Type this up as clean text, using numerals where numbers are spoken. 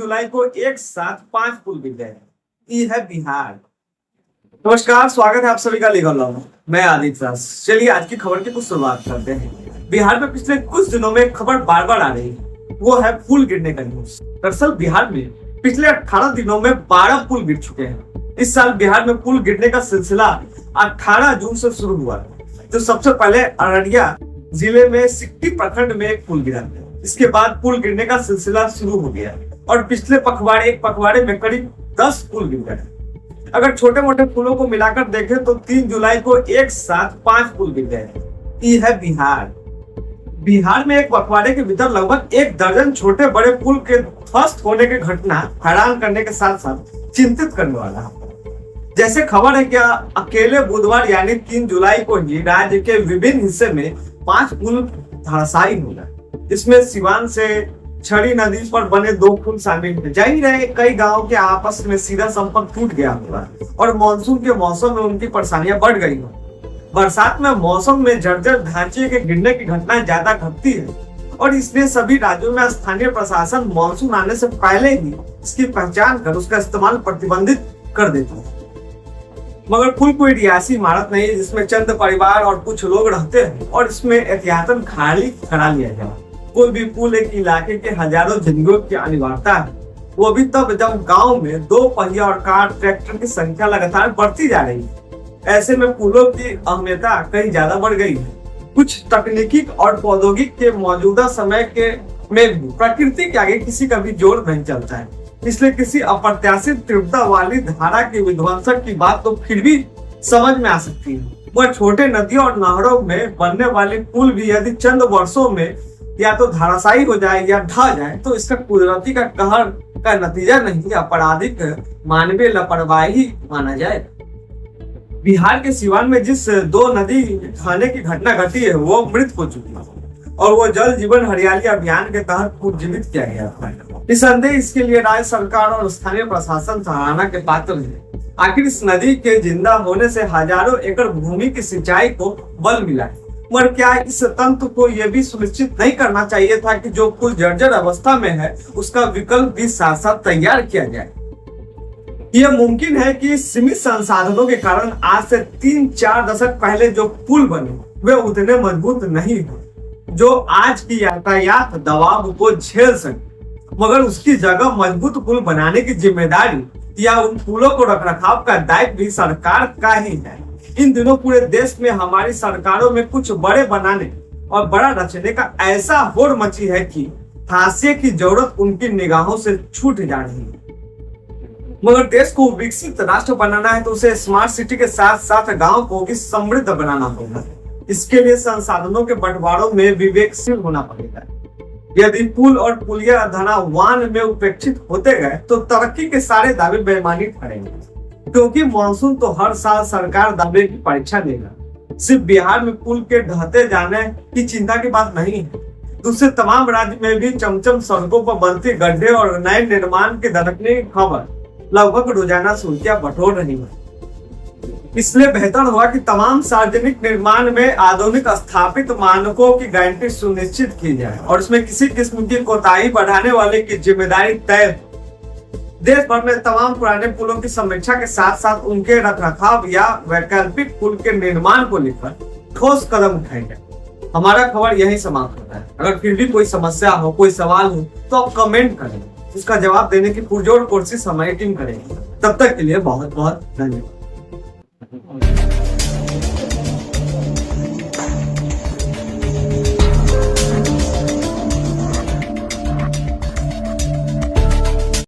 जुलाई को एक साथ 5 पुल गिर गए। ये है बिहार। नमस्कार, स्वागत है आप सभी का लीगल लॉ में। मैं आदित्य दास। चलिए आज की खबर की कुछ शुरुआत करते हैं। बिहार में पिछले कुछ दिनों में खबर बार बार आ रही है, वो है पुल गिरने का न्यूज। दरअसल बिहार में पिछले 18 दिनों में 12 पुल गिर चुके हैं। इस साल बिहार में पुल गिरने का सिलसिला 18 जून से शुरू हुआ। तो सबसे पहले अररिया जिले में सिक्टी प्रखंड में एक पुल गिरा। इसके बाद पुल गिरने का सिलसिला शुरू हो गया और पिछले एक पखवाड़े में करीब 10 पुल गिर गए। अगर छोटे मोटे पुलों को मिलाकर देखें तो 3 जुलाई को एक साथ 5 पुल गिर गए। ये है बिहार। बिहार में एक पखवाड़े के भीतर लगभग 1 दर्जन छोटे बड़े पुल के ध्वस्त होने की घटना हैरान करने के साथ साथ चिंतित करने वाला है। जैसे खबर है कि अकेले बुधवार यानी 3 जुलाई को ही राज्य के विभिन्न हिस्से में 5 पुल धराशायी हो गए। इसमें सिवान से छड़ी नदी पर बने 2 पुल शामिल थे। जाहिर है कई गांवों के आपस में सीधा संपर्क टूट गया होगा और मानसून के मौसम में उनकी परेशानियां बढ़ गई हो। बरसात में मौसम में जर्जर ढांचे के गिरने की घटना ज्यादा घटती है और इसलिए सभी राज्यों में स्थानीय प्रशासन मानसून आने से पहले ही इसकी पहचान कर उसका इस्तेमाल प्रतिबंधित कर देता है। मगर पुल कोई रियासी इमारत नहीं है जिसमें चंद परिवार और कुछ लोग रहते हैं और इसमें एहतियातन खाली करा लिया जाए। कोई भी पुल एक इलाके के हजारों जिंदगियों की अनिवार्यता है, वो भी तब जब गांव में 2 पहिया और कार ट्रैक्टर की संख्या लगातार बढ़ती जा रही है। ऐसे में पुलों की अहमियता कहीं ज्यादा बढ़ गई है। कुछ तकनीकी और प्रौद्योगिकी के मौजूदा समय के में प्रकृति के आगे किसी का भी जोर नहीं चलता है, इसलिए किसी अप्रत्याशित तीव्रता वाली धारा की विध्वंसक की बात तो फिर भी समझ में आ सकती है। वह छोटे नदियों और नहरों में बनने वाली पुल भी यदि चंद वर्षों में या तो धराशायी हो जाए या ढह जाए तो इसका कुदरती का कहर का नतीजा नहीं, आपराधिक मानवीय लापरवाही माना जाए। बिहार के सिवान में जिस 2 नदी ढहने की घटना घटी है वो मृत हो चुकी है और वो जल जीवन हरियाली अभियान के तहत पुनर्जीवित किया गया था। निसंदेह इसके लिए राज्य सरकार और स्थानीय प्रशासन सराहना के पात्र है। आखिर इस नदी के जिंदा होने से हजारों एकड़ भूमि की सिंचाई को बल मिला है। मगर क्या इस तंत्र को यह भी सुनिश्चित नहीं करना चाहिए था कि जो पुल जर्जर अवस्था में है उसका विकल्प भी साथ साथ तैयार किया जाए। यह मुमकिन है कि सीमित संसाधनों के कारण आज से 3-4 दशक पहले जो पुल बने वे उतने मजबूत नहीं हो जो आज की यातायात दबाव को झेल सके। मगर उसकी जगह मजबूत पुल बनाने की जिम्मेदारी या उन पुलों को रखरखाव का दायित्व भी सरकार का ही है। इन दिनों पूरे देश में हमारी सरकारों में कुछ बड़े बनाने और बड़ा रचने का ऐसा होड़ मची है कि हाशिए की जरूरत उनकी निगाहों से छूट जा रही है। मगर देश को विकसित राष्ट्र बनाना है तो उसे स्मार्ट सिटी के साथ साथ गांव को भी समृद्ध बनाना होगा। इसके लिए संसाधनों के बंटवारों में विवेकशील होना पड़ेगा। यदि पुल और पुलिया धनावान में उपेक्षित होते गए तो तरक्की के सारे दावे बेईमानी ठहरेंगे, क्योंकि मानसून तो हर साल सरकार दावे की परीक्षा देगा। सिर्फ बिहार में पुल के ढहते जाने की चिंता की बात नहीं है, दूसरे तमाम राज्य में भी चमचम सड़कों पर बनते गड्ढे और नए निर्माण के दरकने की खबर लगभग रोजाना सुर्खियां बटोर रही है। इसलिए बेहतर हुआ कि तमाम सार्वजनिक निर्माण में आधुनिक स्थापित मानकों की गारंटी सुनिश्चित की जाए और इसमें किसी किस्म की कोताही बढ़ाने वाले की जिम्मेदारी तय। देश भर में तमाम पुराने पुलों की समीक्षा के साथ साथ उनके रखरखाव या वैकल्पिक पुल के निर्माण को लेकर ठोस कदम उठाए जाए। हमारा खबर यही समाप्त होता है। अगर फिर भी कोई समस्या हो, कोई सवाल हो तो आप कमेंट करें, उसका जवाब देने की पुरजोर कोशिश हमारी टीम करेगी। तब तक के लिए बहुत बहुत धन्यवाद।